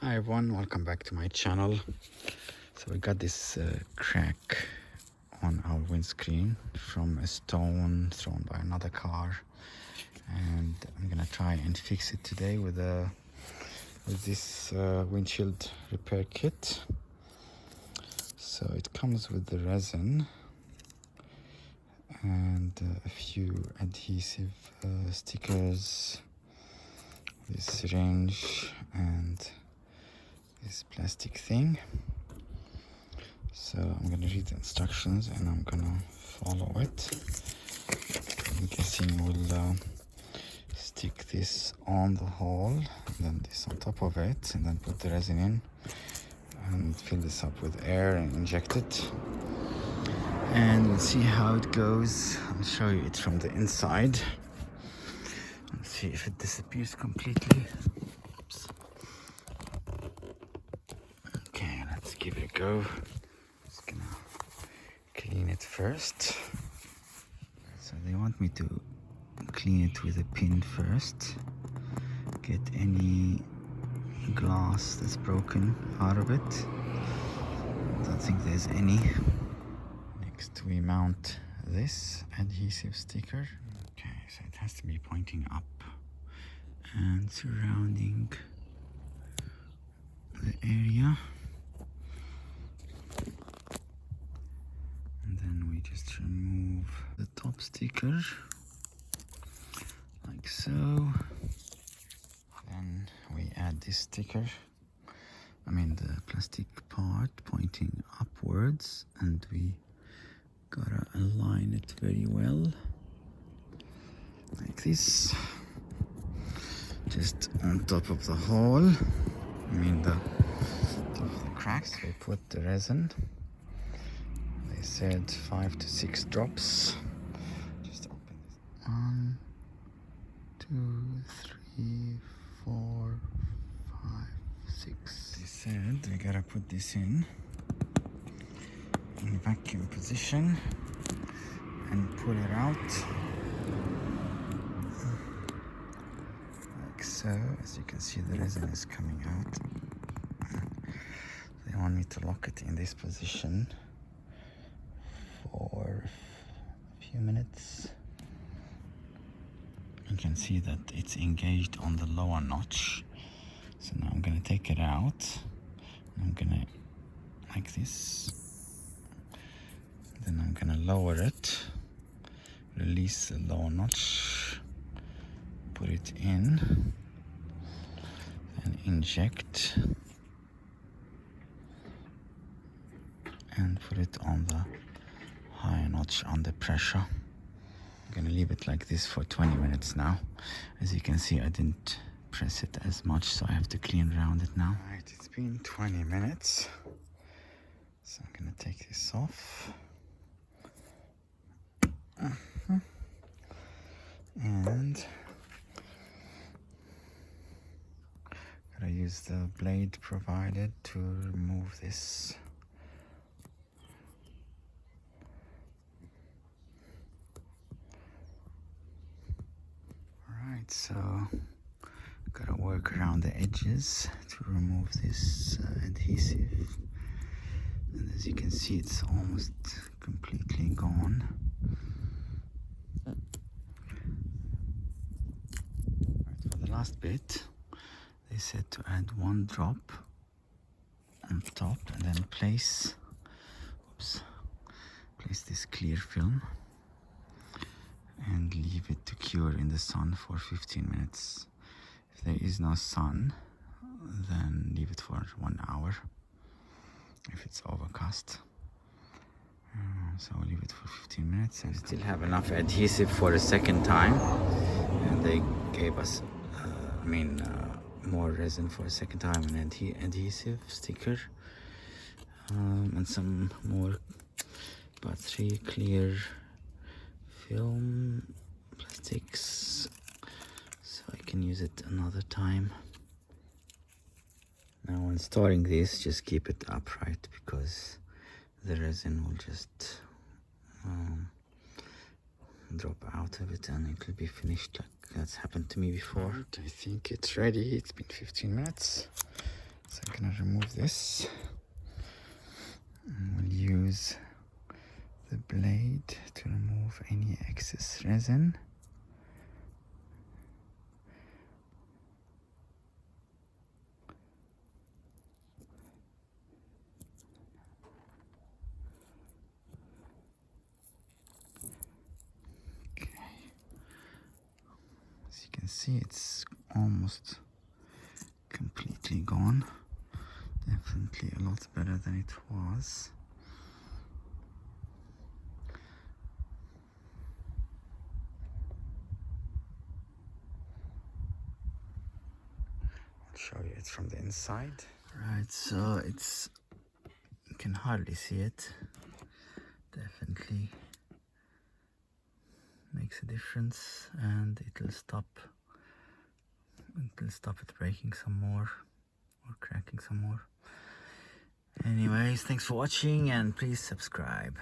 Hi everyone, welcome back to my channel. So we got this crack on our windscreen from a stone thrown by another car, and I'm gonna try and fix it today with this windshield repair kit. So it comes with the resin and a few adhesive stickers, this syringe and this plastic thing. So I'm gonna read the instructions and I'm gonna follow it. I'm guessing we'll stick this on the hole and then this on top of it, and then put the resin in and fill this up with air and inject it, and we'll see how it goes. I'll show you it from the inside and see if it disappears completely. Oops. Okay, let's give it a go. Just gonna clean it first. So they want me to clean it with a pin first, get any glass that's broken out of it. Don't think there's any. Next we mount this adhesive sticker. Okay, so it has to be pointing up and surrounding the area. And then we just remove the top sticker like so. Then we add this sticker, the plastic part pointing upwards, and we gotta align it very well like this, just on top of the hole, the top of the cracks. We put the resin. They said 5 to 6 drops. Just open this. 1, 2, 3, 4, 5, 6. They said we gotta put this in vacuum position and pull it out like so. As you can see, the resin is coming out. They want me to lock it in this position for a few minutes. You can see that it's engaged on the lower notch. So now I'm gonna take it out. I'm gonna, like this. Then I'm gonna lower it, release the lower notch, put it in, and inject, and put it on the higher notch under pressure. I'm gonna leave it like this for 20 minutes now. As you can see, I didn't press it as much, so I have to clean around it now. Alright, it's been 20 minutes. So I'm gonna take this off. And gotta use the blade provided to remove this. Alright, so gotta work around the edges to remove this adhesive. And as you can see, it's almost completely gone. Right, for the last bit, they said to add 1 drop on top and then place this clear film and leave it to cure in the sun for 15 minutes. If there is no sun, then leave it for 1 hour if it's overcast. So I'll leave it for 15 minutes. And still have enough adhesive for a second time, and they gave us more resin for a second time, and adhesive sticker, and some more battery clear film plastics, so I can use it another time. Now when storing this, just keep it upright, because the resin will just drop out of it and it will be finished, like that's happened to me before. I think it's ready. It's been 15 minutes. So I'm gonna remove this and we'll use the blade to remove any excess resin. Okay. As you can see, it's almost completely gone. Definitely a lot better than it was. I'll show you it from the inside. Right, so you can hardly see it. Definitely makes a difference, and it'll stop it breaking some more or cracking some more. Anyways, thanks for watching and please subscribe.